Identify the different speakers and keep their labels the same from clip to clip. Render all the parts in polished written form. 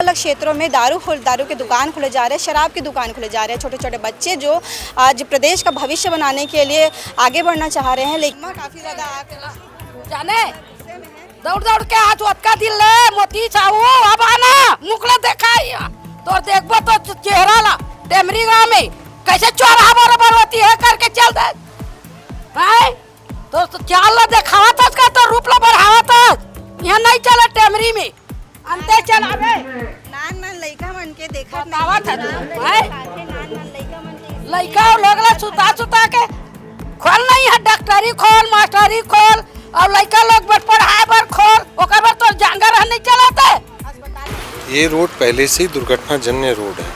Speaker 1: अलग क्षेत्रों में दारू के दुकान खुले जा रहे हैं, शराब की दुकान खुले जा रहे हैं। छोटे छोटे बच्चे जो आज प्रदेश का भविष्य बनाने के लिए आगे बढ़ना चाह रहे हैं, लेकिन काफी ज्यादा
Speaker 2: जाने दौड़ दौड़ के आज का दिल मोती चाहू अब आना मुकला देखा तो देखबो तो चेहरा ला टेमरी गांव में कैसे चौराहा बराबर होती है करके चल दे भाई तो चाल ला दिखावा था का तो रूप ला बढ़ावा था। यहाँ नहीं चला टेमरी में अंते चलावे
Speaker 1: नान लइका मन के देखा
Speaker 2: बतावा था भाई लइका लोग ला सुता के खोल नहीं है, डॉक्टरी खोल मास्टरी खोल और लइका लोग बट पढ़ाए बर खोल ओकर बर तो जांगर नहीं चलाते।
Speaker 3: ये रोड पहले से ही दुर्घटनाजन्य रोड है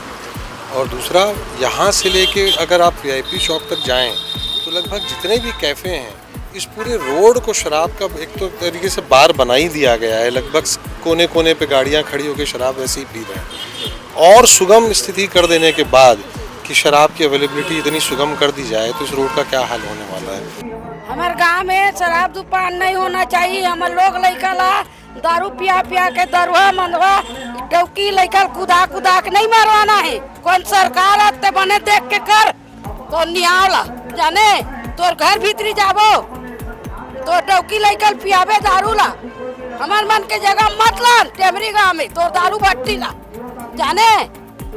Speaker 3: और दूसरा यहाँ से लेके अगर आप वीआईपी शॉप तक जाएं तो लगभग जितने भी कैफ़े हैं इस पूरे रोड को शराब का एक तो तरीके से बार बना ही दिया गया है। लगभग कोने कोने पे गाड़ियाँ खड़ी होकर शराब ऐसे ही पी रहे हैं और सुगम स्थिति कर देने के बाद कि शराब की अवेलेबिलिटी इतनी सुगम कर दी जाए तो इस रोड का क्या हाल होने वाला है।
Speaker 2: हमारे गांव में शराब दुकान नहीं होना चाहिए। हम लोग लइका ला दारू पिया के दरुआ मंदवा टौकी लइका कुदा के नहीं मारवाना है। कौन सरकार आते बने देख के कर तो निहावला जाने तोर घर भीतरी जाबो तो टौकी लइका पियाबे दारू ला हमार मन के जगह मत ला टेमरी गांव में तो दारू भट्टी ला जाने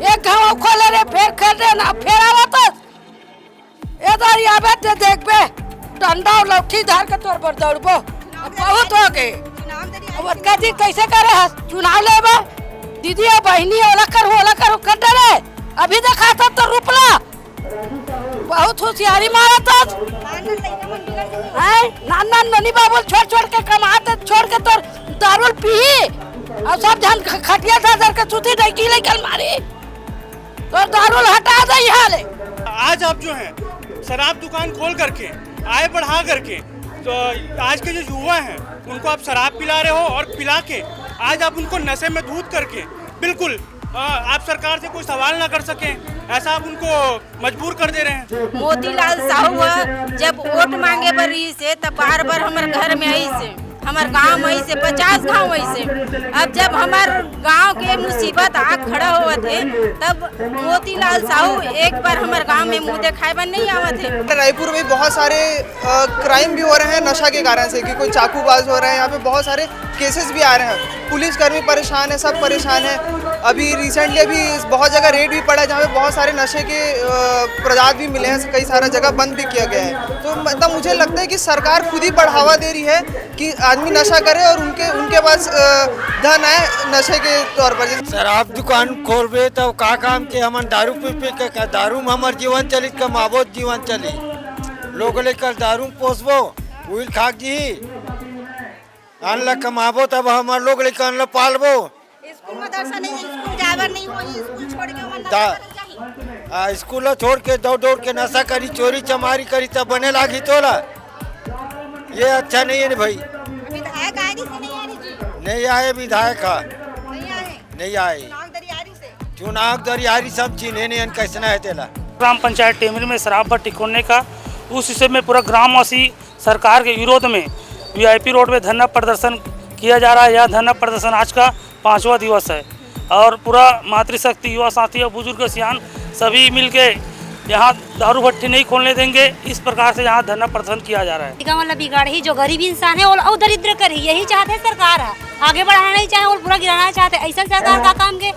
Speaker 2: एक गाँव खोले रे फिर खेल रे ना फिर आवत ए दारी आबे ते देखबे डंडा और लौठी धार के तोर पर दौड़बो बहुत हो गए। अब जी कैसे करे चुनाव लेबे दीदी और बहनी ओला कर डरे अभी देखा था तो रुपला बहुत होशियारी मारा था नाना ननी बाबू छोड़ के कमाते छोड़ के तो दारू पी और सब जन खटिया था के सुती नहीं लेकर मारी तो दारू हटा दे यहाँ ले।
Speaker 4: आज आप जो है शराब दुकान खोल करके आय बढ़ा करके तो आज के जो युवा हैं उनको आप शराब पिला रहे हो और पिला के आज आप उनको नशे में धूत करके बिल्कुल आप सरकार से कोई सवाल ना कर सकें ऐसा आप उनको मजबूर कर दे रहे हैं।
Speaker 1: मोतीलाल साहू जब वोट मांगे पर रही से तब बार हमारे घर में आई से हमारे गांव में से 50 गांव से अब जब हमारे गांव के मुसीबत आ खड़ा हुआ थे तब मोतीलाल साहू एक बार हमारे गांव में मुंह दिखाए बन नहीं आवा थे।
Speaker 5: रायपुर में बहुत सारे क्राइम भी हो रहे हैं नशा के कारण से कि कोई चाकूबाज हो रहे हैं। यहाँ पे बहुत सारे केसेस भी आ रहे हैं, पुलिसकर्मी परेशान है, सब परेशान है। अभी रिसेंटली बहुत जगह रेड भी पड़ा है जहाँ पे बहुत सारे नशे के पदार्थ भी मिले हैं, कई सारा जगह बंद भी किया गया है। तो मतलब मुझे लगता है कि सरकार खुद ही बढ़ावा दे रही है कि आदमी नशा करे और उनके पास धन आए नशे के तौर पर।
Speaker 6: शराब दुकान खोलबे तो का काम के हमन दारू पी के दारू में हमार जीवन चली कमाबो जीवन चली लोग लेकर दारू पोसबो उल खाक जी अनला कमाबो तब हमार लोग लेकर अनला पालबो।
Speaker 1: स्कूल मदरसा नहीं स्कूल जावर नहीं होई स्कूल छोड़ के
Speaker 6: स्कूल छोड़ के दौड़ के नशा करी चोरी चमारी करी तब बने लागी तोला ये अच्छा नहीं है भाई।
Speaker 1: विधायक आए से नहीं आ रही जी
Speaker 6: नहीं आए विधायक नहीं आए चुनाव दरियारी सब चिन्हे नहीं कैसे है तेला।
Speaker 4: ग्राम पंचायत टेमरी में शराब भट्टी खोलने का उस विषय में पूरा ग्रामवासी सरकार के विरोध में वीआईपी रोड में धरना प्रदर्शन किया जा रहा है। यह धरना प्रदर्शन आज का 5वां दिवस है और पूरा मातृशक्ति युवा साथी और बुजुर्ग सियान सभी मिलके यहाँ दारू भट्टी नहीं खोलने देंगे। इस प्रकार से यहाँ धरना प्रदर्शन किया जा रहा है।
Speaker 7: मतलब बिगाड़ ही जो गरीब इंसान है और दरिद्र कर ही यही चाहते हैं सरकार है, आगे बढ़ाना नहीं चाहे और पूरा गिराना चाहते। ऐसा सरकार का काम के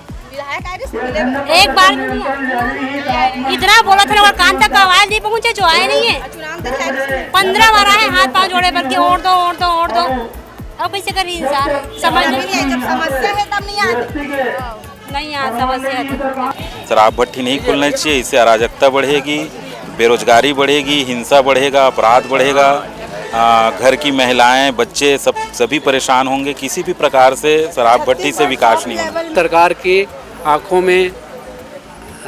Speaker 7: एक बार इतना बोला था और कान तक आवाज नहीं पहुँचे जो आए नहीं है। 15 बार आए हाथ पाँव जोड़े बल्कि ओढ़ दो अब कैसे करी इंसान समझ
Speaker 1: समस्या है तब नहीं आती
Speaker 7: नहीं आ समस्या।
Speaker 8: शराब भट्टी नहीं खोलना चाहिए, इससे अराजकता बढ़ेगी, बेरोजगारी बढ़ेगी, हिंसा बढ़ेगा, अपराध बढ़ेगा, घर की महिलाएं बच्चे सभी परेशान होंगे। किसी भी प्रकार से शराब भट्टी से विकास नहीं होगा।
Speaker 9: सरकार की आंखों में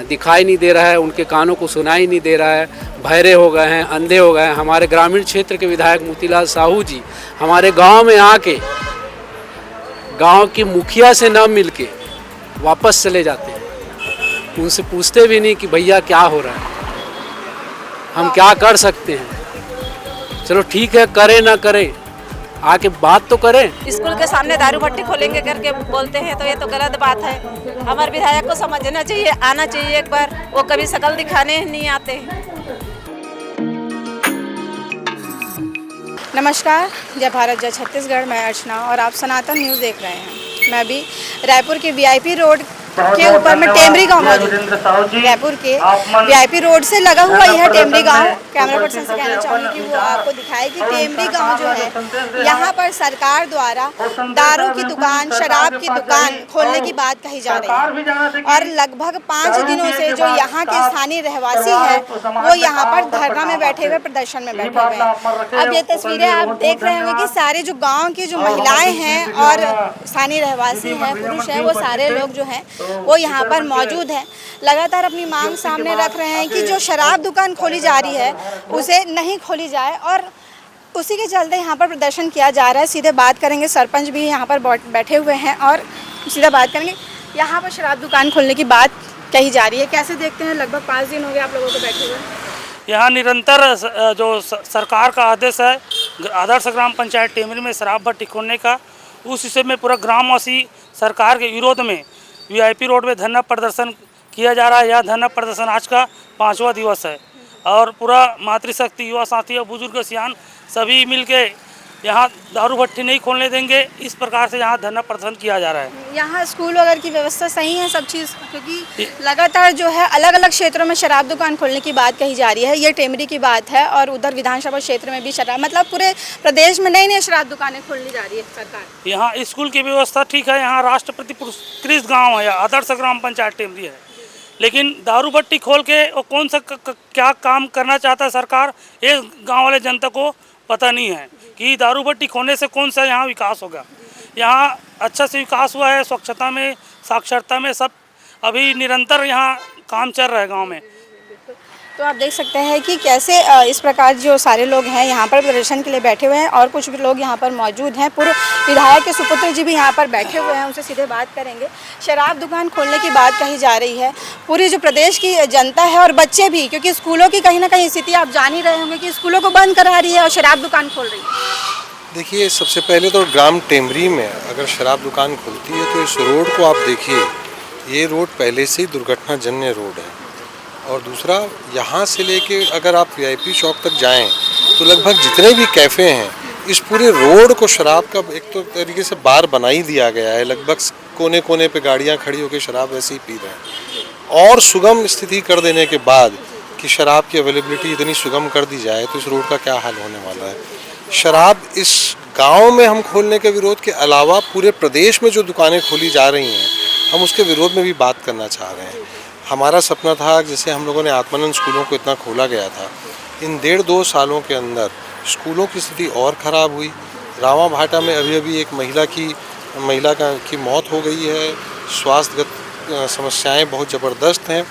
Speaker 9: दिखाई नहीं दे रहा है, उनके कानों को सुनाई नहीं दे रहा है, बहरे हो गए हैं, अंधे हो गए हैं। हमारे ग्रामीण क्षेत्र के विधायक मोतीलाल साहू जी हमारे गांव में आके गांव की मुखिया से न मिलके वापस चले जाते हैं, उनसे पूछते भी नहीं कि भैया क्या हो रहा है, हम क्या कर सकते हैं। चलो ठीक है करे ना करे आके बात तो करें।
Speaker 10: स्कूल के सामने दारू भट्टी खोलेंगे करके बोलते हैं तो ये तो गलत बात है। हमारे विधायक को समझना चाहिए, आना चाहिए एक बार, वो कभी शकल दिखाने नहीं आते।
Speaker 11: नमस्कार, जय भारत जय छत्तीसगढ़। मैं अर्चना और आप सनातन न्यूज़ देख रहे हैं। मैं अभी रायपुर के वीआईपी रोड के ऊपर में टेमरी गांव मौजूद। रायपुर के वीआईपी रोड से लगा हुआ यह टेमरी गांव, कैमरा पर्सन से कहना चाहूँगी कि वो आपको दिखाए कि टेमरी गांव जो है, यहाँ पर सरकार द्वारा दारू की दुकान, शराब की दुकान खोलने की बात कही जा रही है और लगभग 5 दिनों से जो यहाँ के स्थानीय रहवासी हैं वो यहाँ पर धरना में बैठे हुए, प्रदर्शन में बैठे हुए हैं। अब ये तस्वीरें आप देख रहे होंगे कि सारे जो गाँव की जो महिलाएँ हैं और स्थानीय रहवासी हैं, पुरुष हैं, वो सारे लोग जो हैं वो यहाँ पर मौजूद है। लगातार अपनी मांग सामने रख रहे हैं कि जो शराब दुकान खोली जा रही है उसे नहीं खोली जाए और उसी के चलते यहाँ पर प्रदर्शन किया जा रहा है। सीधे बात करेंगे, सरपंच भी यहाँ पर बैठे हुए हैं और सीधा बात करेंगे। यहाँ पर शराब दुकान खोलने की बात कही जा रही है, कैसे देखते हैं? लगभग 5 दिन हो गए आप लोगों को बैठे हुए।
Speaker 4: यहाँ निरंतर जो सरकार का आदेश है आदर्श ग्राम पंचायत टेमरी में शराब भट्टी खोलने का, उस विषय में पूरा ग्रामवासी सरकार के विरोध में वीआईपी रोड में धरना प्रदर्शन किया जा रहा है। यह धरना प्रदर्शन आज का 5वां दिवस है और पूरा मातृशक्ति, युवा साथी और बुजुर्ग सियान सभी मिलके यहाँ दारू भट्टी नहीं खोलने देंगे, इस प्रकार से यहाँ धरना प्रदर्शन किया जा रहा है।
Speaker 11: यहाँ स्कूल वगैरह की व्यवस्था सही है सब चीज़, क्योंकि लगातार जो है अलग अलग क्षेत्रों में शराब दुकान खोलने की बात कही जा रही है। ये टेमरी की बात है और उधर विधानसभा क्षेत्र में भी शराब, मतलब पूरे प्रदेश में नई नई शराब दुकानें खोलनी जा रही है सरकार।
Speaker 4: यहाँ स्कूल की व्यवस्था ठीक है, यहाँ राष्ट्रपति पुरस्कृत गाँव है, आदर्श ग्राम पंचायत टेमरी है, लेकिन दारू भट्टी खोल के वो कौन सा क्या काम करना चाहता है सरकार, ये गाँव वाले जनता को पता नहीं है कि दारू भट्टी खोलने से कौन सा यहाँ विकास होगा। यहाँ अच्छा से विकास हुआ है, स्वच्छता में, साक्षरता में, सब अभी निरंतर यहाँ काम चल रहा है गांव में।
Speaker 11: तो आप देख सकते हैं कि कैसे इस प्रकार जो सारे लोग हैं यहाँ पर प्रदर्शन के लिए बैठे हुए हैं और कुछ भी लोग यहाँ पर मौजूद हैं। पूर्व विधायक के सुपुत्र जी भी यहाँ पर बैठे हुए हैं, उनसे सीधे बात करेंगे। शराब दुकान खोलने की बात कही जा रही है, पूरी जो प्रदेश की जनता है और बच्चे भी, क्योंकि स्कूलों की कहीं ना कहीं स्थिति आप जान ही रहे होंगे कि स्कूलों को बंद करा रही है और शराब दुकान खोल रही है।
Speaker 3: देखिए, सबसे पहले तो ग्राम टेमरी में अगर शराब दुकान खुलती है तो इस रोड को आप देखिए, ये रोड पहले से ही दुर्घटनाजन्य रोड है और दूसरा यहाँ से लेके अगर आप वीआईपी चौक तक जाएं तो लगभग जितने भी कैफ़े हैं इस पूरे रोड को शराब का एक तो तरीके से बार बना ही दिया गया है। लगभग कोने कोने पे गाड़ियाँ खड़ी होकर शराब वैसे ही पी रहे हैं और सुगम स्थिति कर देने के बाद कि शराब की अवेलेबिलिटी इतनी सुगम कर दी जाए तो इस रोड का क्या हाल होने वाला है। शराब इस गाँव में हम खोलने के विरोध के अलावा पूरे प्रदेश में जो दुकानें खोली जा रही हैं हम उसके विरोध में भी बात करना चाह रहे हैं। हमारा सपना था, जैसे हम लोगों ने आत्मानंद स्कूलों को इतना खोला गया था, इन 1.5-2 सालों के अंदर स्कूलों की स्थिति और ख़राब हुई। रावा भाटा में अभी एक महिला की मौत हो गई है, स्वास्थ्यगत समस्याएं बहुत ज़बरदस्त हैं।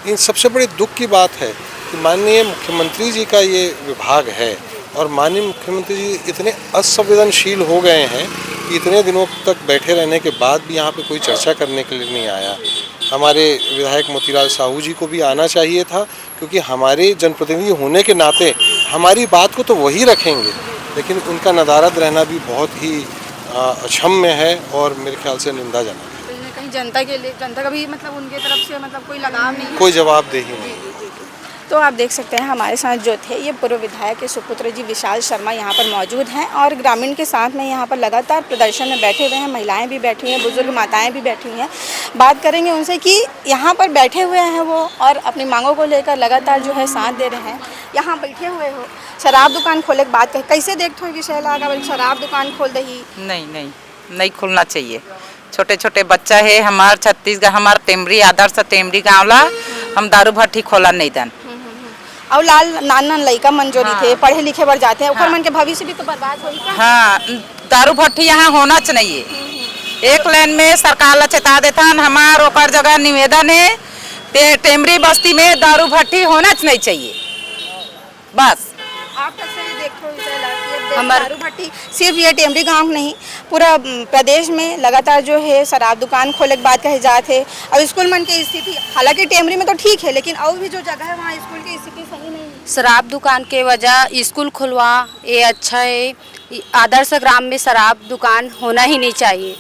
Speaker 3: इन सबसे बड़ी दुख की बात है कि माननीय मुख्यमंत्री जी का ये विभाग है और माननीय मुख्यमंत्री जी इतने असंवेदनशील हो गए हैं कि इतने दिनों तक बैठे रहने के बाद भी यहाँ पे कोई चर्चा करने के लिए नहीं आया। हमारे विधायक मोतीलाल साहू जी को भी आना चाहिए था, क्योंकि हमारे जनप्रतिनिधि होने के नाते हमारी बात को तो वही रखेंगे, लेकिन उनका नदारद रहना भी बहुत ही अक्षम्य है और मेरे ख्याल से निंदाजनक है।
Speaker 11: कहीं ना कहीं जनता का भी मतलब उनके तरफ से मतलब कोई लगाव नहीं है,
Speaker 3: कोई जवाबदेही नहीं।
Speaker 11: तो आप देख सकते हैं हमारे साथ जो थे ये पूर्व विधायक के सुपुत्र जी विशाल शर्मा यहाँ पर मौजूद हैं और ग्रामीण के साथ में यहाँ पर लगातार प्रदर्शन में बैठे हुए हैं। महिलाएं भी बैठी हुई हैं, बुजुर्ग माताएं भी बैठी हुई हैं। बात करेंगे उनसे कि यहाँ पर बैठे हुए हैं वो और अपनी मांगों को लेकर लगातार जो है साथ दे रहे हैं। यहाँ बैठे हुए हो, शराब दुकान खोले की बात कैसे देखते हो विषय लगा, शराब दुकान खोल दही?
Speaker 10: नहीं खुलना चाहिए। छोटे छोटे बच्चा है हमार छत्तीसगढ़, हमार टेमरी आदर्श टेमरी गाँव ला हम दारू भट्टी खोला नहीं दन
Speaker 11: और लाल नाना लड़का मंजूरी थे, पढ़े लिखे बढ़ जाते हैं, ऊपर मन के भविष्य भी तो बर्बाद होगी।
Speaker 10: हाँ, दारू भट्टी यहाँ होना चाहिए। एक लाइन में सरकार ला चेता देता हमार ओकर जगह निवेदन है, टेमरी बस्ती में दारू भट्टी होना नहीं चाहिए बस।
Speaker 11: आप कैसे देखते हो दारू भट्टी सिर्फ ये टेमरी गांव नहीं, पूरा प्रदेश में लगातार जो है शराब दुकान खोले की बात कहे जाते हैं और स्कूल मन की स्थिति, हालांकि टेमरी में तो ठीक है लेकिन और भी जो जगह है वहाँ स्कूल की स्थिति सही नहीं है।
Speaker 12: शराब दुकान के वजह स्कूल खुलवा ये अच्छा है। आदर्श ग्राम में शराब दुकान होना ही नहीं चाहिए।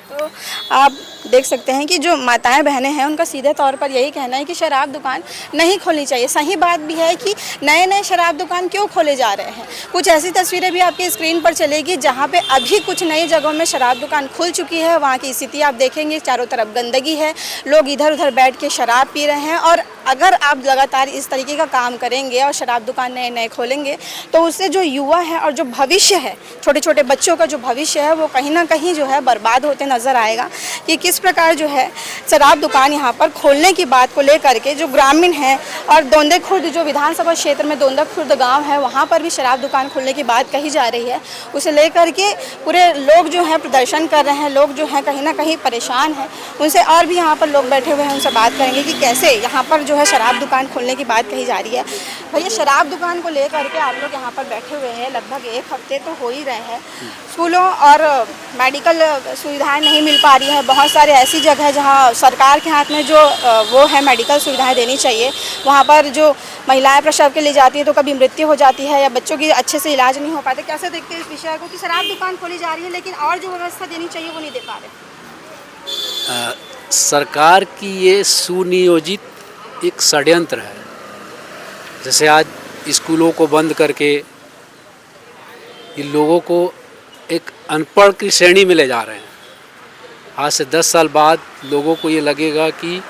Speaker 11: तो आप देख सकते हैं कि जो माताएं बहनें हैं उनका सीधे तौर पर यही कहना है कि शराब दुकान नहीं खोलनी चाहिए। सही बात भी है कि नए नए शराब दुकान क्यों खोले जा रहे हैं। कुछ ऐसी तस्वीरें भी आपकी स्क्रीन पर चलेगी जहां पे अभी कुछ नई जगहों में शराब दुकान खुल चुकी है। वहां की स्थिति आप देखेंगे, चारों तरफ गंदगी है, लोग इधर उधर बैठ के शराब पी रहे हैं। और अगर आप लगातार इस तरीके का काम करेंगे और शराब दुकान नए नए खोलेंगे तो उससे जो युवा है और जो भविष्य है, छोटे छोटे बच्चों का जो भविष्य है वो कहीं ना कहीं जो है बर्बाद होते नज़र आएगा। कि किस प्रकार जो है शराब दुकान यहाँ पर खोलने की बात को लेकर के जो ग्रामीण हैं और दोंदे खुर्द जो विधानसभा क्षेत्र में दोंदा खुर्द गांव है वहाँ पर भी शराब दुकान खोलने की बात कही जा रही है। उसे लेकर के पूरे लोग जो हैं प्रदर्शन कर रहे हैं, लोग जो हैं कहीं ना कहीं परेशान हैं। उनसे और भी यहाँ पर लोग बैठे हुए हैं, उनसे बात करेंगे कि कैसे यहाँ पर जो है शराब दुकान खोलने की बात कही जा रही है। भैया, शराब दुकान को लेकर के आप लोग यहाँ पर बैठे हुए हैं, लगभग एक हफ्ते तो हो ही रहे हैं। स्कूलों और मेडिकल सुविधाएं नहीं मिल पा रही हैं। बहुत सारे ऐसी जगह जहां सरकार के हाथ में जो वो है मेडिकल सुविधाएं देनी चाहिए, वहां पर जो महिलाएं प्रसव के लिए जाती है तो कभी मृत्यु हो जाती है या बच्चों की अच्छे से इलाज नहीं हो पाते। कैसे देखते हैं इस विषय को कि शराब दुकान खोली जा रही है लेकिन और जो व्यवस्था देनी चाहिए वो नहीं दे पा रहे?
Speaker 9: सरकार की ये सुनियोजित एक षड्यंत्र है। जैसे आज स्कूलों को बंद करके इन लोगों को एक अनपढ़ की श्रेणी में ले जा रहे हैं। आज से 10 साल बाद लोगों को ये लगेगा कि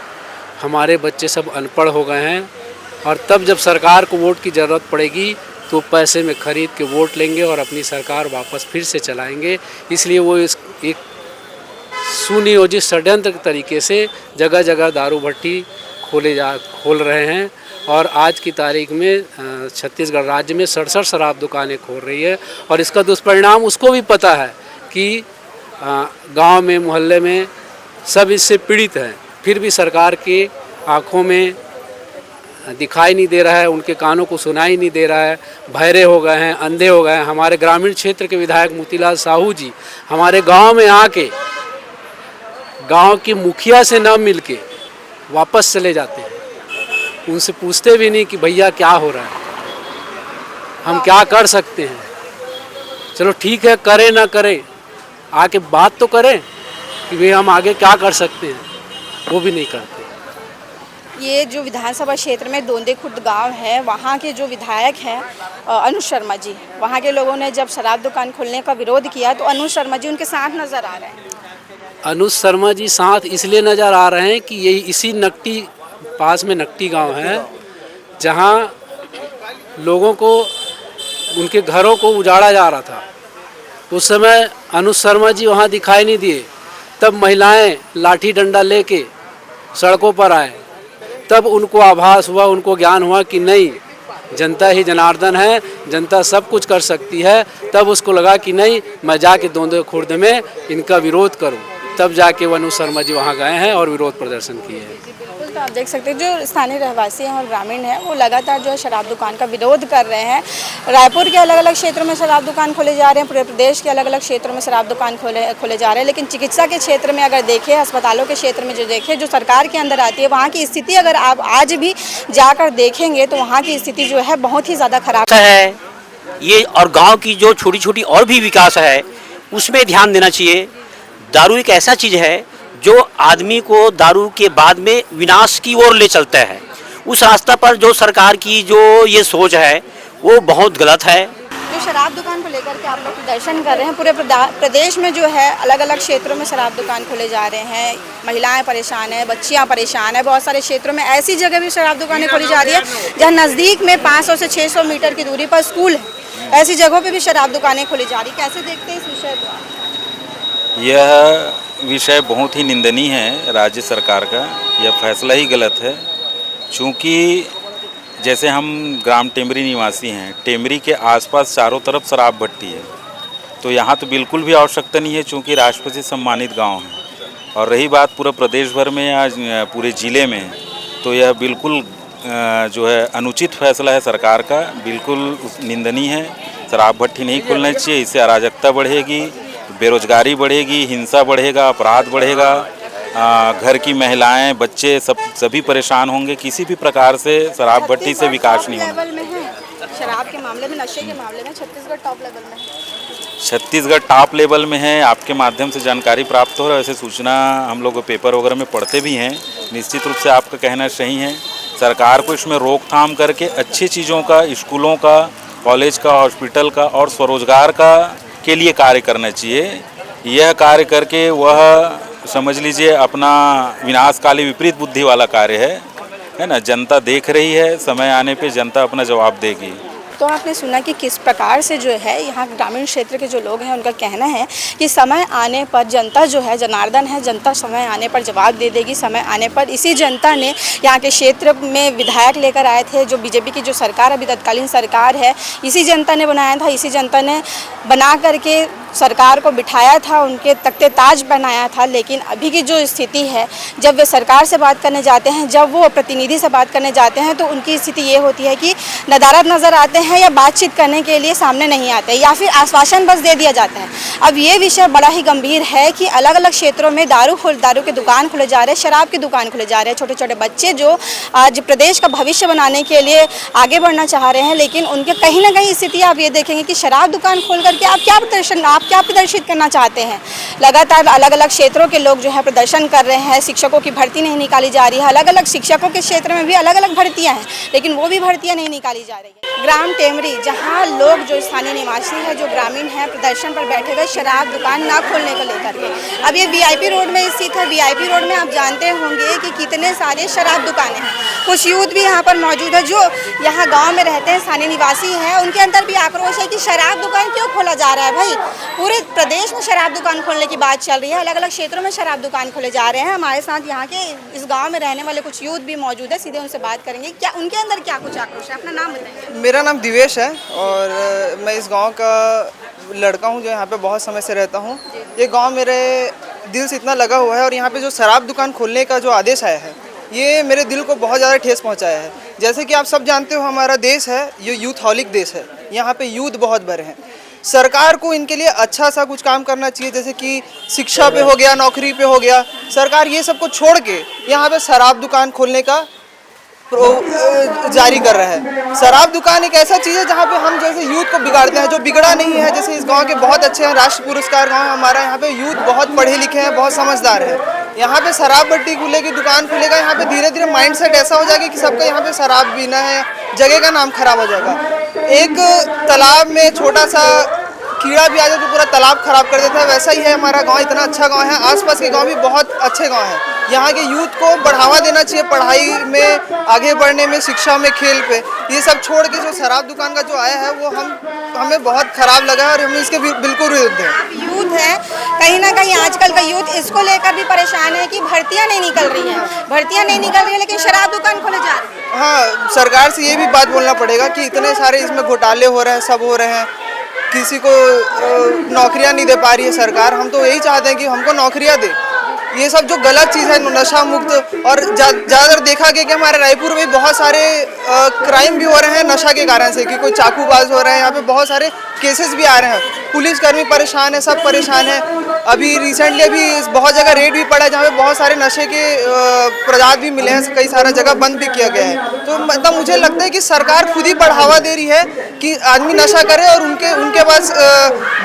Speaker 9: हमारे बच्चे सब अनपढ़ हो गए हैं और तब जब सरकार को वोट की ज़रूरत पड़ेगी तो पैसे में ख़रीद के वोट लेंगे और अपनी सरकार वापस फिर से चलाएंगे। इसलिए वो एक सुनियोजित षड्यंत्र के तरीके से जगह जगह दारू भट्टी खोल रहे हैं। और आज की तारीख में छत्तीसगढ़ राज्य में 67 शराब दुकानें खोल रही है और इसका दुष्परिणाम उसको भी पता है कि गांव में मोहल्ले में सब इससे पीड़ित हैं, फिर भी सरकार के आँखों में दिखाई नहीं दे रहा है, उनके कानों को सुनाई नहीं दे रहा है। बहरे हो गए हैं, अंधे हो गए हैं। हमारे ग्रामीण क्षेत्र के विधायक मोतीलाल साहू जी हमारे गांव में आके गांव की मुखिया से न मिलके वापस चले जाते हैं। उनसे पूछते भी नहीं कि भैया क्या हो रहा है, हम क्या कर सकते हैं। चलो ठीक है, करें ना करें, आके बात तो करें कि भाई हम आगे क्या कर सकते हैं, वो भी नहीं करते।
Speaker 11: ये जो विधानसभा क्षेत्र में दोंदे खुर्द गांव है, वहाँ के जो विधायक हैं अनुज शर्मा जी, वहाँ के लोगों ने जब शराब दुकान खोलने का विरोध किया तो अनुज शर्मा जी उनके साथ नज़र आ रहे हैं।
Speaker 9: अनुज शर्मा जी साथ इसलिए नज़र आ रहे हैं कि यही इसी नकटी पास में नकटी गांव है जहां लोगों को उनके घरों को उजाड़ा जा रहा था। उस समय अनुज शर्मा जी वहां दिखाई नहीं दिए। तब महिलाएं लाठी डंडा लेके सड़कों पर आए, तब उनको आभास हुआ, उनको ज्ञान हुआ कि नहीं, जनता ही जनार्दन है, जनता सब कुछ कर सकती है। तब उसको लगा कि नहीं, मैं जाके दोंदे खुर्द में इनका विरोध करूं। तब जाके वो अनुज शर्मा जी वहाँ गए हैं और विरोध प्रदर्शन किए हैं।
Speaker 11: बिल्कुल, तो आप देख सकते हैं जो स्थानीय रहवासी हैं और ग्रामीण हैं वो लगातार जो है शराब दुकान का विरोध कर रहे हैं। रायपुर के अलग अलग क्षेत्रों में शराब दुकान खोले जा रहे हैं, पूरे प्रदेश के अलग अलग क्षेत्रों में शराब दुकान खोले जा रहे हैं। लेकिन चिकित्सा के क्षेत्र में अगर देखें, अस्पतालों के क्षेत्र में जो देखें, जो सरकार के अंदर आती है, वहाँ की स्थिति अगर आप आज भी जाकर देखेंगे तो वहाँ की स्थिति जो है बहुत ही ज़्यादा खराब
Speaker 13: है। ये और गाँव की जो छोटी छोटी और भी विकास है उसमें ध्यान देना चाहिए। दारू एक ऐसा चीज़ है जो आदमी को दारू के बाद में विनाश की ओर ले चलता है। उस रास्ता पर जो सरकार की जो ये सोच है वो बहुत गलत है।
Speaker 11: जो शराब दुकान को लेकर के आप लोग प्रदर्शन कर रहे हैं, पूरे प्रदेश में जो है अलग अलग क्षेत्रों में शराब दुकान खोले जा रहे हैं। महिलाएं परेशान हैं, बच्चियां परेशान हैं। बहुत सारे क्षेत्रों में ऐसी जगह भी शराब दुकानें खोली जा रही है जहाँ नज़दीक में 500 से 600 मीटर की दूरी पर स्कूल है। ऐसी जगहों पर भी शराब दुकानें खोली जा रही। कैसे देखते हैं इस विषय को?
Speaker 8: यह विषय बहुत ही निंदनीय है राज्य सरकार का। यह फैसला ही गलत है, चूँकि जैसे हम ग्राम टेमरी निवासी हैं, टेमरी के आसपास चारों तरफ शराब भट्टी है, तो यहाँ तो बिल्कुल भी आवश्यकता नहीं है, चूँकि राष्ट्रपति सम्मानित गांव है। और रही बात पूरे प्रदेश भर में या पूरे ज़िले में, तो यह बिल्कुल जो है अनुचित फैसला है सरकार का, बिल्कुल निंदनीय है। शराब भट्टी नहीं खोलना चाहिए, इससे अराजकता बढ़ेगी, बेरोजगारी बढ़ेगी, हिंसा बढ़ेगा, अपराध बढ़ेगा। घर की महिलाएं, बच्चे सभी परेशान होंगे। किसी भी प्रकार से शराब भट्टी से विकास नहीं होगा।
Speaker 11: लेवल में है शराब के मामले में, नशे के मामले में छत्तीसगढ़ टॉप लेवल में है।
Speaker 8: छत्तीसगढ़ टॉप लेवल में है। आपके माध्यम से जानकारी प्राप्त हो रहा है। ऐसे सूचना हम लोग पेपर वगैरह में पढ़ते भी हैं। निश्चित रूप से आपका कहना सही है। सरकार को इसमें रोकथाम करके अच्छी चीज़ों का, स्कूलों का, कॉलेज का, हॉस्पिटल का और स्वरोजगार का के लिए कार्य करना चाहिए। यह कार्य करके वह समझ लीजिए अपना विनाशकाली विपरीत बुद्धि वाला कार्य है ना। जनता देख रही है, समय आने पे जनता अपना जवाब देगी।
Speaker 11: तो आपने सुना कि किस प्रकार से जो है यहाँ ग्रामीण क्षेत्र के जो लोग हैं उनका कहना है कि समय आने पर जनता जो है, जनार्दन है, जनता समय आने पर जवाब दे देगी। समय आने पर इसी जनता ने यहाँ के क्षेत्र में विधायक लेकर आए थे। जो बीजेपी की जो सरकार अभी तत्कालीन सरकार है, इसी जनता ने बनाया था। इसी जनता ने बना करके सरकार को बिठाया था, उनके तख्ते ताज बनाया था। लेकिन अभी की जो स्थिति है, जब वे सरकार से बात करने जाते हैं, जब वो प्रतिनिधि से बात करने जाते हैं, तो उनकी स्थिति ये होती है कि नदारद नज़र आते हैं या बातचीत करने के लिए सामने नहीं आते, या फिर आश्वासन बस दे दिया जाता है। अब ये विषय बड़ा ही गंभीर है कि अलग अलग क्षेत्रों में दारू के दुकान खुले जा रहे हैं, शराब की दुकान खुले जा रहे हैं। छोटे छोटे बच्चे जो आज प्रदेश का भविष्य बनाने के लिए आगे बढ़ना चाह रहे हैं, लेकिन उनके कहीं ना कहीं स्थिति आप ये देखेंगे कि शराब दुकान खोल करके आप क्या प्रदर्शित करना चाहते हैं। लगातार अलग अलग क्षेत्रों के लोग जो है प्रदर्शन कर रहे हैं। शिक्षकों की भर्ती नहीं निकाली जा रही है। अलग अलग शिक्षकों के क्षेत्र में भी अलग अलग भर्तियां हैं, लेकिन वो भी भर्तियां नहीं निकाली जा रही है। ग्राम टेमरी, जहां लोग जो स्थानीय निवासी है, जो ग्रामीण है, प्रदर्शन पर बैठे हुए शराब दुकान ना खोलने को लेकर के। अब ये वीआईपी रोड में स्थित है। वीआईपी रोड में आप जानते होंगे कि कितने सारे शराब दुकानें हैं। कुछ यूथ भी यहाँ पर मौजूद है जो यहाँ गाँव में रहते हैं, स्थानीय निवासी हैं। उनके अंदर भी आक्रोश है कि शराब दुकान क्यों खोला जा रहा है। भाई, पूरे प्रदेश में शराब दुकान खोलने की बात चल रही है, अलग अलग क्षेत्रों में शराब दुकान खोले जा रहे हैं। हमारे साथ यहाँ के इस गांव में रहने वाले कुछ यूथ भी मौजूद है, सीधे उनसे बात करेंगे। क्या उनके अंदर क्या कुछ आक्रोश है? अपना नाम बताइए।
Speaker 5: मेरा नाम दिवेश है और मैं इस गांव का लड़का हूं जो यहाँ पे बहुत समय से रहता हूं। ये गांव मेरे दिल से इतना लगा हुआ है और यहाँ पे जो शराब दुकान खोलने का जो आदेश आया है, ये मेरे दिल को बहुत ज़्यादा ठेस पहुँचाया है। जैसे कि आप सब जानते हो, हमारा देश है ये यूथहॉलिक देश है। यहाँ पे यूथ बहुत बड़े हैं। सरकार को इनके लिए अच्छा सा कुछ काम करना चाहिए, जैसे कि शिक्षा पे हो गया, नौकरी पे हो गया। सरकार ये सब को छोड़ के यहाँ पे शराब दुकान खोलने का जारी कर रहा है। शराब दुकान एक ऐसा चीज़ है जहाँ पे हम जैसे यूथ को बिगाड़ते हैं, जो बिगड़ा नहीं है। जैसे इस गांव के बहुत अच्छे हैं, राष्ट्र पुरस्कार गांव हमारा। यहाँ पे यूथ बहुत पढ़े लिखे हैं, बहुत समझदार है। यहाँ पे शराब भट्टी खुलेगी, दुकान खुलेगा, यहाँ पे धीरे धीरे माइंडसेट ऐसा हो जाएगा कि सबका यहाँ पे शराब पीना है, जगह का नाम खराब हो जाएगा। एक तालाब में छोटा सा कीड़ा भी आ जाए तो पूरा तालाब खराब कर देता है। वैसा ही है हमारा गांव। इतना अच्छा गांव है, आसपास के गांव भी बहुत अच्छे गांव हैं। यहाँ के यूथ को बढ़ावा देना चाहिए, पढ़ाई में आगे बढ़ने में, शिक्षा में, खेल पे। ये सब छोड़ के जो शराब दुकान का जो आया है वो हमें बहुत ख़राब लगा है और हम इसके बिल्कुल विरुद्ध हैं।
Speaker 11: यूथ है, कहीं ना कहीं आजकल का यूथ इसको लेकर भी परेशान है कि भर्तियाँ नहीं निकल रही हैं। भर्तियाँ नहीं निकल रही है, लेकिन शराब दुकान खोले जा रही है।
Speaker 5: हाँ, सरकार से ये भी बात बोलना पड़ेगा कि इतने सारे इसमें घोटाले हो रहे हैं, सब हो रहे हैं, किसी को नौकरियां नहीं दे पा रही है सरकार। हम तो यही चाहते हैं कि हमको नौकरियां दे। ये सब जो गलत चीज़ है, नशा मुक्त। और ज़्यादातर देखा गया कि हमारे रायपुर में बहुत सारे क्राइम भी हो रहे हैं नशा के कारण से, कि कोई चाकूबाज हो रहे हैं। यहाँ पे बहुत सारे केसेस भी आ रहे हैं। पुलिसकर्मी परेशान है, सब परेशान है। अभी रिसेंटली अभी बहुत जगह रेड भी पड़ा है, जहाँ पे बहुत सारे नशे के पदार्थ भी मिले हैं। कई सारा जगह बंद भी किया गया है। तो मतलब मुझे लगता है कि सरकार खुद ही बढ़ावा दे रही है कि आदमी नशा करे और उनके पास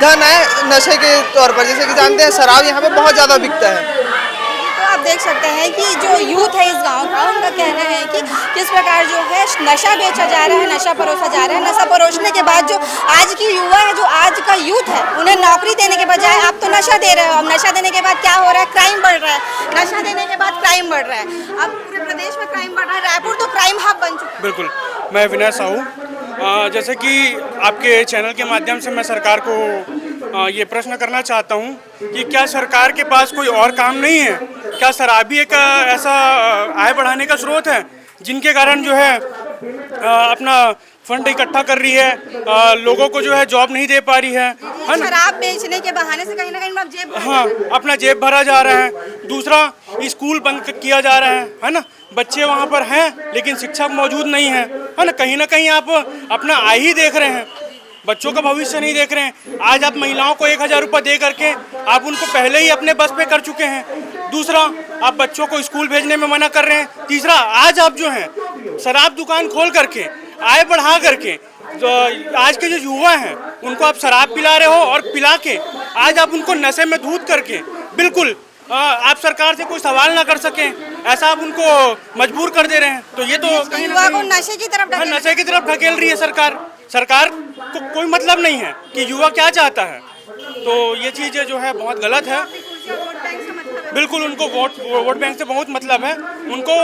Speaker 5: धन है नशे के तौर पर। जैसे कि जानते हैं शराब यहाँ पे बहुत ज़्यादा बिकता है।
Speaker 11: आप देख सकते हैं कि जो यूथ है इस गांव का, उनका कहना है कि किस प्रकार जो है नशा बेचा जा रहा है, नशा परोसा जा रहा है। नशा परोसने के बाद जो आज की युवा है, जो आज का यूथ है, उन्हें नौकरी देने के बजाय आप तो नशा दे रहे हो। अब नशा देने के बाद क्या हो रहा है? क्राइम बढ़ रहा है। नशा देने के बाद क्राइम बढ़ रहा है। अब पूरे प्रदेश में क्राइम बढ़ रहा है। रायपुर तो क्राइम हब बन चुका है।
Speaker 14: बिल्कुल, मैं विनय साहू। जैसे कि आपके चैनल के माध्यम से मैं सरकार को ये प्रश्न करना चाहता हूँ कि क्या सरकार के पास कोई और काम नहीं है? क्या शराब भी एक ऐसा आय बढ़ाने का स्रोत है जिनके कारण जो है अपना फंड इकट्ठा कर रही है, लोगों को जो है जॉब नहीं दे पा रही है ना?
Speaker 11: शराब बेचने के बहाने से कहीं ना कहीं जेब,
Speaker 14: हाँ, अपना जेब भरा जा रहा है। दूसरा, स्कूल बंद किया जा रहा है ना? बच्चे वहाँ पर हैं लेकिन शिक्षक मौजूद नहीं है ना? कहीं ना कहीं आप अपना आय ही देख रहे हैं, बच्चों का भविष्य नहीं देख रहे हैं। आज आप महिलाओं को 1000 रुपये दे करके आप उनको पहले ही अपने बस पे कर चुके हैं। दूसरा, आप बच्चों को स्कूल भेजने में मना कर रहे हैं। तीसरा, आज आप जो हैं शराब दुकान खोल करके आय बढ़ा करके जो आज के जो युवा हैं उनको आप शराब पिला रहे हो और पिला के आज आप उनको नशे में धूत करके बिल्कुल आप सरकार से कोई सवाल ना कर सकें, ऐसा आप उनको मजबूर कर दे रहे हैं। तो ये तो
Speaker 11: युवा को नशे की तरफ
Speaker 14: ढकेल रही है सरकार। सरकार को कोई मतलब नहीं है कि युवा क्या चाहता है। तो ये चीज़ जो है बहुत गलत है। बिल्कुल उनको वोट बैंक से बहुत मतलब है। उनको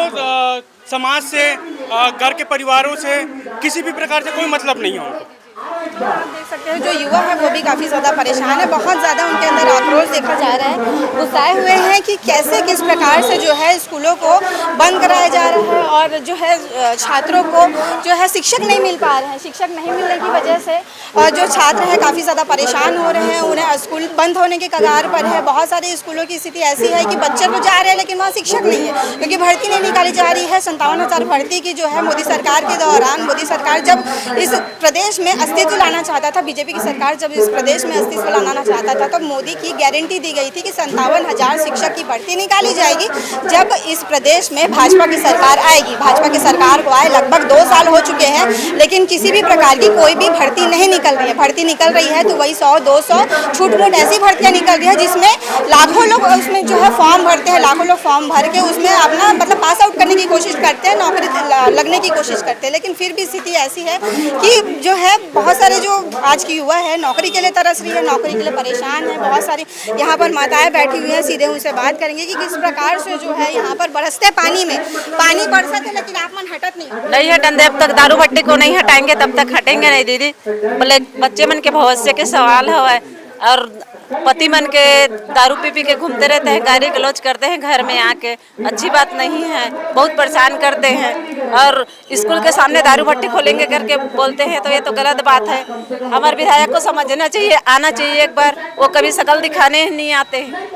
Speaker 14: समाज से, घर के परिवारों से, किसी भी प्रकार से कोई मतलब नहीं है उनको।
Speaker 11: आप देख सकते हैं जो युवा है वो भी काफ़ी ज़्यादा परेशान है। बहुत ज़्यादा उनके अंदर आक्रोश देखा जा रहा है, गुस्साए हुए हैं कि कैसे किस प्रकार से जो है स्कूलों को बंद कराया जा रहा है और जो है छात्रों को जो है शिक्षक नहीं मिल पा रहे हैं। शिक्षक नहीं मिलने की वजह से और जो छात्र हैं काफ़ी ज़्यादा परेशान हो रहे हैं। उन्हें स्कूल बंद होने के कगार पर है। बहुत सारे स्कूलों की स्थिति ऐसी है कि बच्चे तो जा रहे हैं लेकिन वहाँ शिक्षक नहीं है, क्योंकि भर्ती नहीं निकाली जा रही है। 57,000 भर्ती की जो है मोदी सरकार के दौरान, मोदी सरकार जब इस प्रदेश में अस्तित्व लाना चाहता था, बीजेपी की सरकार जब इस प्रदेश में अस्तित्व लाना चाहता था, तो मोदी की गारंटी दी गई थी कि 57,000 शिक्षक की भर्ती निकाली जाएगी जब इस प्रदेश में भाजपा की सरकार आएगी। भाजपा की सरकार को आए लगभग 2 साल हो चुके हैं, लेकिन किसी भी प्रकार की कोई भी भर्ती नहीं निकल रही है। भर्ती निकल रही है तो वही 100-200 छूट-मूट ऐसी भर्तियाँ निकल रही है जिसमें लाखों लोग उसमें जो है फॉर्म भरते हैं। लाखों लोग फॉर्म भर के उसमें अपना मतलब पास आउट करने की कोशिश करते हैं, नौकरी लगने की कोशिश करते हैं, लेकिन फिर भी स्थिति ऐसी है कि जो है बहुत सारे जो आज की युवा है नौकरी के लिए तरस रही है, नौकरी के लिए परेशान है। बहुत सारी यहाँ पर माताएं बैठी हुई हैं, सीधे उनसे बात करेंगे कि किस प्रकार से जो है यहाँ पर बरसते पानी में पानी बरसत है लेकिन आप मन हटत नहीं
Speaker 1: हटन जब तक दारू भट्टी को नहीं हटाएंगे तब तक हटेंगे नहीं दीदी। बोले बच्चे मन के भविष्य के सवाल है और पति मन के दारू पी के घूमते रहते हैं, गाली गलौज करते हैं घर में आके, अच्छी बात नहीं है, बहुत परेशान करते हैं। और स्कूल के सामने दारू भट्टी खोलेंगे करके बोलते हैं तो ये तो गलत बात है। हमारे विधायक को समझना चाहिए, आना चाहिए एक बार। वो कभी शकल दिखाने नहीं आते हैं।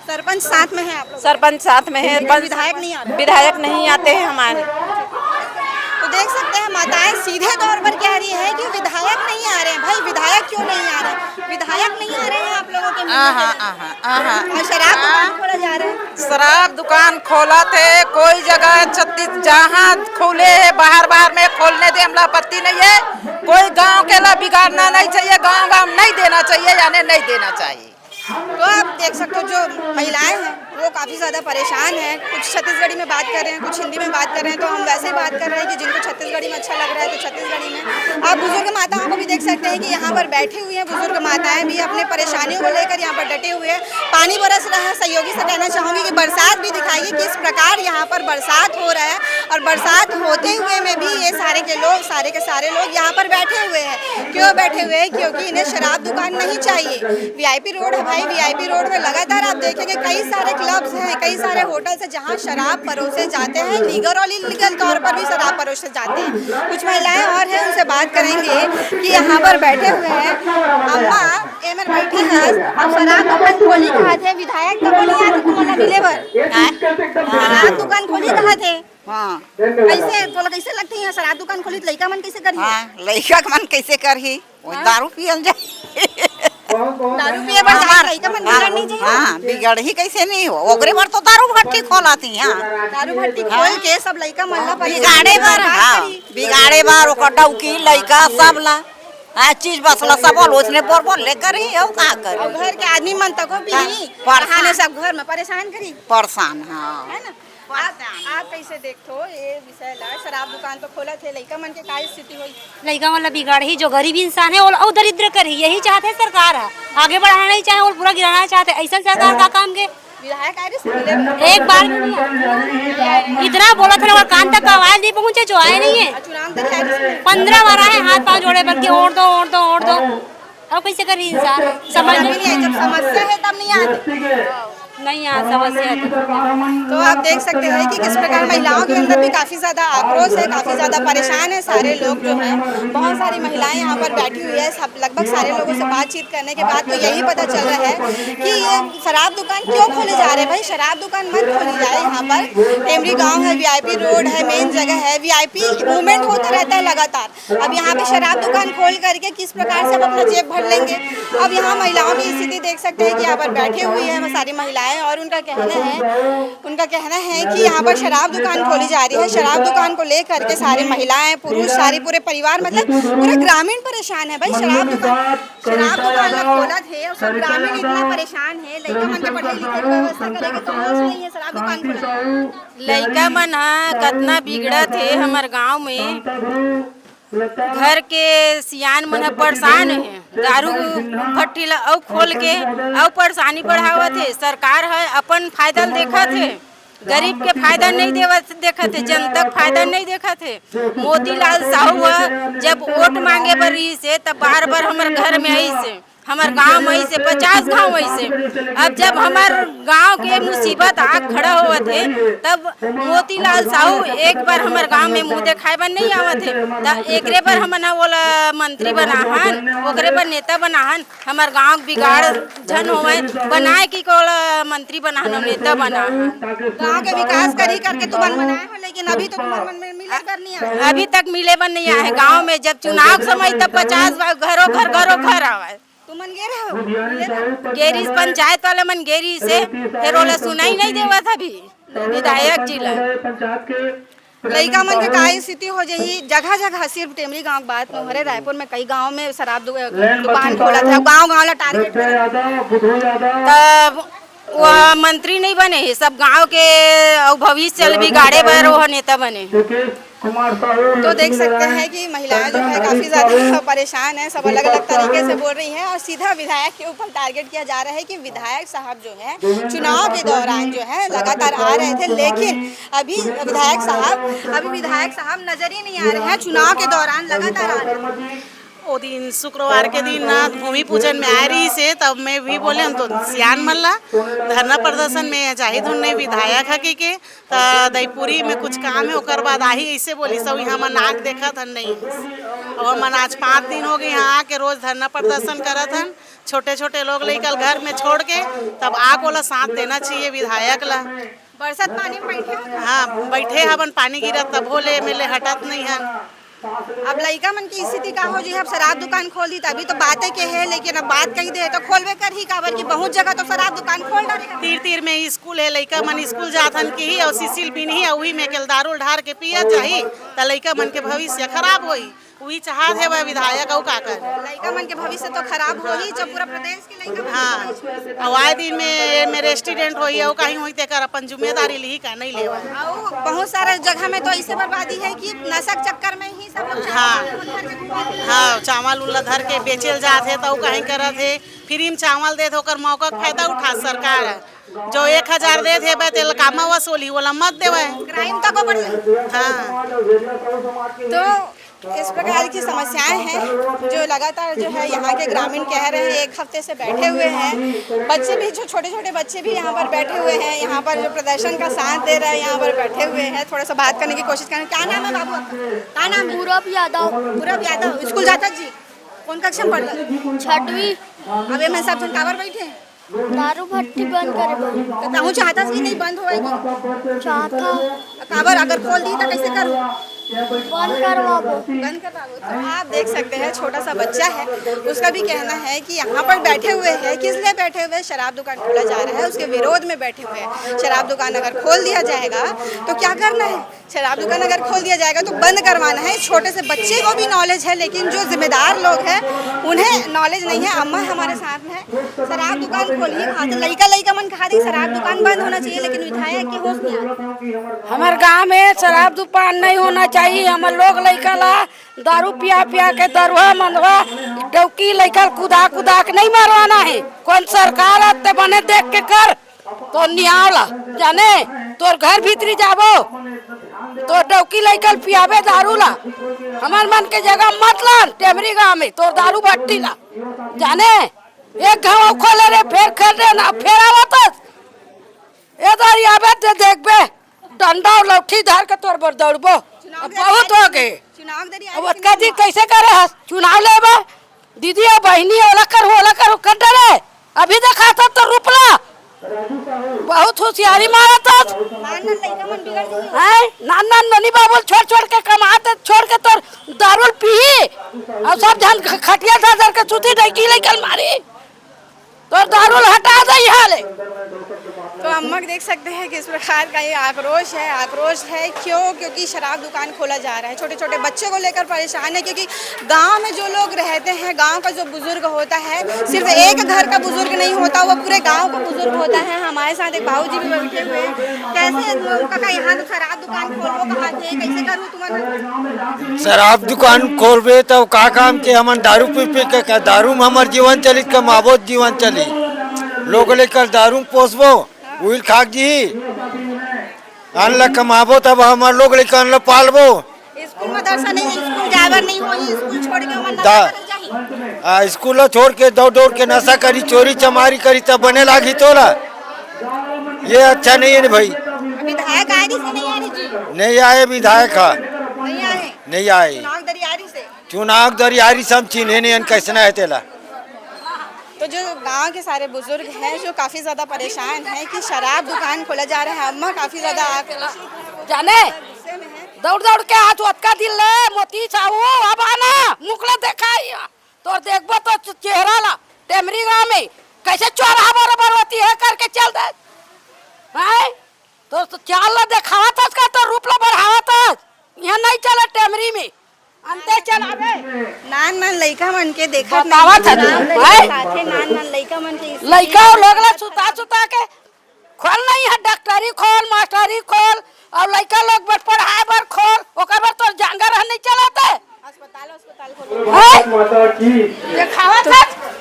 Speaker 11: सरपंच साथ में है आप लोग?
Speaker 1: सरपंच साथ में है,
Speaker 11: विधायक नहीं आते?
Speaker 1: विधायक नहीं आते हैं हमारे।
Speaker 11: तो देख सकते हैं माताएं सीधे तौर पर कह रही है कि विधायक नहीं आ रहे हैं। भाई विधायक क्यों नहीं आ रहे हैं? विधायक नहीं आ रहे हैं आप लोगों के और शराब दुकान खोला जा रहा है।
Speaker 10: शराब दुकान खोला थे कोई जगह 36 जहाँ खोले है बाहर में खोलने दे, हमला आपत्ति नहीं है। कोई गांव के ला बिगाड़ना नहीं चाहिए, गांव नहीं देना चाहिए, यानी नहीं देना चाहिए।
Speaker 11: तो आप देख सकते हो जो महिलाएं हैं वो काफ़ी ज़्यादा परेशान हैं। कुछ छत्तीसगढ़ी में बात कर रहे हैं, कुछ हिंदी में बात कर रहे हैं। तो हम वैसे ही बात कर रहे हैं कि जिनको छत्तीसगढ़ी में अच्छा लग रहा है तो छत्तीसगढ़ी में। आप बुजुर्ग माताओं को भी देख सकते हैं कि यहाँ पर बैठी हुई हैं। बुजुर्ग माताएं भी अपने परेशानियों को लेकर यहाँ पर डटे हुए हैं। पानी बरस रहा है। सहयोगी से कहना चाहूँगी कि बरसात भी दिखाइए किस प्रकार यहाँ पर बरसात हो रहा है। और बरसात होते हुए में भी ये सारे के सारे लोग यहाँ पर बैठे हुए हैं। क्यों बैठे हुए हैं? क्योंकि इन्हें शराब दुकान नहीं चाहिए। वीआईपी रोड है भाई, वीआईपी रोड में लगातार आप देखेंगे कई सारे क्लब्स हैं, कई सारे होटल्स हैं जहां शराब परोसे जाते हैं। लीगल और इलीगल तौर पर भी शराब परोसे जाते हैं। कुछ महिलाएं और हैं, उनसे बात करेंगे कि यहाँ पर बैठे हुए हैं। अम्मा एमर बैठी है, अब शराब दुकान खोली कहाँ थे? विधायक कब नहीं आते तुम्हारा मिले बर? शराब दुकान खोली कहाँ थे?
Speaker 10: हाँ
Speaker 11: कैसे बोला कैसे लगती है शराब दुकान खोली? लड़का मन कैसे करी?
Speaker 10: हाँ, लड़का मन कैसे करही? दारू पियल जाए,
Speaker 11: दारू पिए पर लड़का मन बिगड़ नहीं चाहिए।
Speaker 10: हाँ बिगड़ ही कैसे नहीं हो, ओकरे बार तो दारू भट्टी खोलाती हैं।
Speaker 11: दारू भट्टी खोल के सब लड़का मन
Speaker 10: बिगाड़े बार, हाँ बिगाड़े बार ओकर डौकी लड़का सब ला चीज बसला सब उसने बोल लेकर ही हो का करी।
Speaker 11: घर के आदमी मन तक भी परेशान, सब घर में परेशान करी
Speaker 10: परेशान। हाँ
Speaker 11: है ना। आप कैसे देखते हो ये विषय ला? शराब दुकान तो खोला थे, लड़का मन के काय स्थिति हुई?
Speaker 7: लड़का मतलब बिगाड़ ही, जो गरीब इंसान है वो दरिद्र कर ही, यही चाहते हैं सरकार है। आगे बढ़ाना नहीं चाहे और पूरा गिराना चाहते। ऐसा सरकार का काम के
Speaker 11: विधायक आए
Speaker 7: एक बार इतना बोला था और कान तक आवाज नहीं पहुंचे, जो आए नहीं है। 15 बार आए हाथ पाँव जोड़े बल्कि ओढ़ दो। अब कैसे करी इंसान? समझ नहीं है।
Speaker 11: जब समस्या है तब नहीं आते।
Speaker 7: नहीं यहाँ समस्या
Speaker 11: तो आप देख सकते हैं कि किस प्रकार महिलाओं के अंदर भी काफ़ी ज़्यादा आक्रोश है, काफ़ी ज़्यादा परेशान है सारे लोग जो हैं। बहुत सारी महिलाएं यहाँ पर बैठी हुई है। सब लगभग सारे लोगों से बातचीत करने के बाद तो यही पता चल रहा है कि ये शराब दुकान क्यों खोले जा रहे हैं। भाई शराब दुकान मत खोली जाए। यहाँ पर टेमरी गाँव है, वीआईपी रोड है, मेन जगह है, वीआईपी मूवमेंट होता रहता है लगातार। अब यहाँ पे शराब दुकान खोल करके किस प्रकार से अब अपना जेब भर लेंगे। अब यहाँ महिलाओं की स्थिति देख सकते हैं कि यहाँ पर बैठे हुई है सारी महिलाएं हैं और उनका कहना है कि यहाँ पर शराब दुकान खोली जा रही है। शराब दुकान को लेकर के सारी महिलाएं, पुरुष, सारी पूरे परिवार, मतलब पूरे ग्रामीण परेशान है। भाई शराब दुकान खोला थे और सब ग्रामीण इतना परेशान है। लड़का मन के पढ़ाई लिखाई की व्यवस्था करेंगे तो नहीं है, शराब दुकान खोला।
Speaker 1: लड़का मन कितना बिगड़ा थे हमारे गाँव में। घर के सियान मन परेशान है, दारू भट्टी ला और खोल के और परेशानी बढ़ावत है। सरकार है अपन फायदा देखत है, गरीब के फायदा नहीं देखत है, जनता के फायदा नहीं देखत है। मोतीलाल साहू जब वोट मांगे पर रही से तब बार बार हमारे घर में आई से, हमारे गांव में से 50 गांव ऐसे। अब जब हमारे गांव के मुसीबत आग खड़ा हुआ थे तब मोतीलाल साहू एक बार हमारे गांव में मुंह दिखाए पर नहीं आवत थे। तब एकरे पर हम बोला मंत्री बनाहन, ओकरे पर नेता बनाहन, हमारे गांव बिगाड़ झन होवे बनाए की कोला मंत्री बनाहन नेता बनाहन।
Speaker 11: गांव के विकास करी करके तुम बनाए हो, लेकिन अभी तो तुम्हारे मन में मिले पर नहीं आया।
Speaker 1: अभी तक मिले पर नहीं आए गाँव में। जब चुनाव समय तब 50 घरों घर आवे।
Speaker 11: तुमन गे
Speaker 1: गेरी पंचायत वाले मन गेरी से फिर ओला सुनाई नहीं देवा था भी विधायक जी ला।
Speaker 11: लड़का मन के का स्थिति हो जाही। जगह जगह सिर्फ टेमरी गांव की बात न हो रहे, रायपुर में कई गांव में शराब दुकान खोला था। गांव ला टारगेट तब वो
Speaker 1: मंत्री नहीं बने, सब गांव के भविष्य बिगाड़े पर वो नेता बने।
Speaker 11: तो देख सकते हैं कि महिलाएं जो है काफी ज्यादा परेशान हैं, सब अलग अलग तरीके से बोल रही हैं और सीधा विधायक के ऊपर टारगेट किया जा रहा है कि विधायक साहब जो है चुनाव के दौरान जो है लगातार आ रहे थे, लेकिन अभी विधायक साहब नजर ही नहीं आ रहे हैं। चुनाव के दौरान लगातार आ रहे हैं।
Speaker 15: वो दिन शुक्रवार के दिन ना भूमि पूजन में आ रही से तब मैं भी बोले हम तो सियान मल्ला धरना प्रदर्शन में जाहिद ने विधायक हकी के दईपुरी में कुछ काम है ओकर बाद आही ऐसे बोली सब यहाँ मन आग देखा था नहीं। और मन आज 5 दिन हो गए यहाँ आके रोज धरना प्रदर्शन करत हन। छोटे छोटे लोग लेकर घर में छोड़ के तब आग वाला साथ देना चाहिए विधायक ला।
Speaker 11: बरसात पानी में बैठे,
Speaker 15: हाँ बैठे हवन पानी गिरत तब होले मिले हटत नहीं हन।
Speaker 11: अब लड़का मन की स्थिति का हो जी। अब शराब दुकान खोल दी तभी तो बातें के है, लेकिन अब बात कही दे तो खोलवे कर ही काबर की बहुत जगह तो शराब दुकान खोल डाले।
Speaker 15: तीर में स्कूल है, लड़का मन स्कूल जाथन की ही और सिसिल भी नहीं वही में केल दारू ढार के पिया जाही तो लड़का मन के भविष्य खराब होई। वही चाहत है वह विधायक और का कर
Speaker 11: लड़का मन के भविष्य तो खराब हो ही जब पूरा प्रदेश के लड़का।
Speaker 15: हाँ और आए दिन में रेस्टोरेंट होई और कहीं होई तेकर अपन जिम्मेदारी ली का नहीं लेवा।
Speaker 11: और बहुत सारे जगह में तो ऐसे बर्बादी है कि नशा चक्कर में ही सब लोग
Speaker 15: हाँ चावल उल्ला धर के बेचल जात है तो कहीं करत है फ्री में चावल दे ओकर मौका का फायदा उठा सरकार। जो 1000 दे थे तेल कामा वसूली वाला मत देवे,
Speaker 11: क्राइम तक बढ़ जाए।
Speaker 15: हाँ
Speaker 11: तो इस प्रकार की समस्याएं हैं जो लगातार जो है यहाँ के ग्रामीण कह रहे हैं। 1 हफ्ते से बैठे हुए हैं, बच्चे भी जो छोटे छोटे बच्चे भी यहाँ पर बैठे हुए हैं, यहाँ पर जो प्रदर्शन का साथ दे रहे हैं यहाँ पर बैठे हुए हैं। थोड़ा सा बात करने की कोशिश करें। क्या नाम है बाबू आपका? क्या नाम है? पूरब यादव। स्कूल जाता जी? कौन कक्षा में पढ़ता?
Speaker 7: 6वीं।
Speaker 11: अब मैं सब जन काबर बैठे
Speaker 7: दारू भट्टी बंद करे
Speaker 11: कहूँ चाहता कि नहीं बंद होएगी?
Speaker 7: चाहता
Speaker 11: काबर अगर खोल दी तो कैसे करूँ?
Speaker 7: बंद करवाओ।
Speaker 11: तो आप देख सकते हैं छोटा सा बच्चा है, उसका भी कहना है कि यहाँ पर बैठे हुए हैं। किस लिए बैठे हुए? शराब दुकान खोला जा रहा है, उसके विरोध में बैठे हुए हैं। शराब दुकान अगर खोल दिया जाएगा तो क्या करना है? शराब दुकान अगर खोल दिया जाएगा तो बंद करवाना है। छोटे से बच्चे को भी नॉलेज है, लेकिन जो जिम्मेदार लोग हैं उन्हें नॉलेज नहीं है। अम्मा हमारे साथ में है। शराब दुकान खोलिए, लड़का मन कहा दी शराब दुकान बंद होना चाहिए, लेकिन विधायक की होश नहीं आता।
Speaker 2: हमारे गाँव में शराब दुकान नहीं होना चाहिए। हमारे लोग लड़का ला दारू पिया के दरुआ मंदवा डौकी लड़का कुदा के नहीं मारवाना है। कौन सरकार आते बने देख के कर तो निहावला जाने तोर घर भीतरी जाबो तो डौकी लड़का पियाबे दारू ला। हमार मन के जगह मत ला टेमरी गाँव में तोर दारू भट्टी ला जाने। एक गाँव खोले रे फिर खेल रहे ना फिर आवत इधर आवे तो देखबे डंडा और लौठी धार के तोर बर दौड़बो। बहुत हो गए अब जी कैसे करे चुनाव ले दीदी और बहनी ओला कर डरे अभी देखा था तो रुपला बहुत होशियारी मारा था। नान ननी बाबू छोड़ के कमाते छोड़ के तो दारू पी और सब जन खटिया था के सुती डकी लेकर मारी तो दारू हटा दे यहाँ ले।
Speaker 11: तो अम्मा देख सकते हैं कि इस प्रकार का ये आक्रोश है क्योंकि शराब दुकान खोला जा रहा है। छोटे छोटे बच्चों को लेकर परेशान है क्योंकि गांव में जो लोग रहते हैं, गांव का जो बुजुर्ग होता है, सिर्फ एक घर का बुजुर्ग नहीं होता, वो पूरे गांव का बुजुर्ग होता है। हमारे साथ एक भाऊजी भी बैठे हुए हैं। कैसे काका यहाँ तो शराब दुकान खोलो कहाँ थे, कैसे करूँ तुम्हारा?
Speaker 6: शराब दुकान खोलबे तब का काम के हमन दारू पी के दारू में हमार जीवन चली कमाबो जीवन चली। लोग लेकर दारू पोसबो उइल खाक जी अनला कमाबो तब हमार लोग लेकर अनला पालबो।
Speaker 11: स्कूल मदरसा नहीं, स्कूल जावर नहीं हो, स्कूल छोड़ के मन नशा
Speaker 6: स्कूल छोड़ के दौड़ के नशा करी, चोरी चमारी करी तब बने लागी तोला। ये अच्छा नहीं है भाई।
Speaker 11: विधायक आरी से नहीं आ रही जी?
Speaker 6: नहीं आए विधायक नहीं आए
Speaker 11: चुनाव
Speaker 6: दरियारी सब चिन्हे नहीं कैसना है तेला।
Speaker 11: तो जो गांव के सारे बुजुर्ग हैं जो काफी ज्यादा परेशान हैं कि शराब दुकान खोला जा रहा है। अम्मा काफी ज्यादा
Speaker 2: जाने दौड़ दौड़ के हाथ का दिल ले मोती चाहू अब आना मुकला देखा तो देखबो तो चेहरा ला टेमरी गांव में कैसे चौराहा बराबर होती है करके चल दे है तो चाल ला दिखावा था उसका तो रूप ला बढ़ावा था। यहाँ नहीं चला टेमरी में अंते चलावे
Speaker 11: नान लइका मन के देखा
Speaker 2: बतावा था
Speaker 11: नान लइका मन के
Speaker 2: लइका लोग ला सुता के खोल नहीं है, डॉक्टरी खोल मास्टरी खोल और लइका लोग पढ़ाए बर खोल ओकर बर तो जांगर नहीं चलाते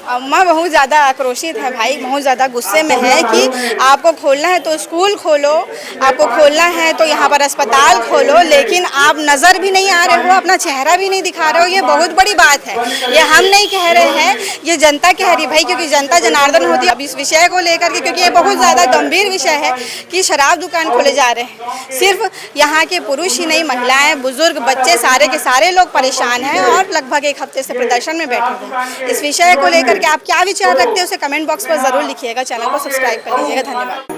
Speaker 11: अम्मा बहुत ज़्यादा आक्रोशित है भाई, बहुत ज़्यादा गुस्से में है कि आपको खोलना है तो स्कूल खोलो, आपको खोलना है तो यहाँ पर अस्पताल खोलो, लेकिन आप नज़र भी नहीं आ रहे हो, अपना चेहरा भी नहीं दिखा रहे हो। ये बहुत बड़ी बात है। ये हम नहीं कह रहे हैं, ये जनता कह रही भाई, क्योंकि जनता जनार्दन होती है। अब इस विषय को लेकर के क्योंकि ये बहुत ज़्यादा गंभीर विषय है कि शराब दुकान खोले जा रहे हैं। सिर्फ यहाँ के पुरुष ही नहीं, महिलाएँ, बुजुर्ग, बच्चे सारे के सारे लोग परेशान हैं और लगभग एक हफ्ते से प्रदर्शन में बैठे हैं। इस विषय को लेकर के आप क्या विचार रखते हैं उसे कमेंट बॉक्स पर जरूर लिखिएगा। चैनल को सब्सक्राइब कर लीजिएगा। धन्यवाद।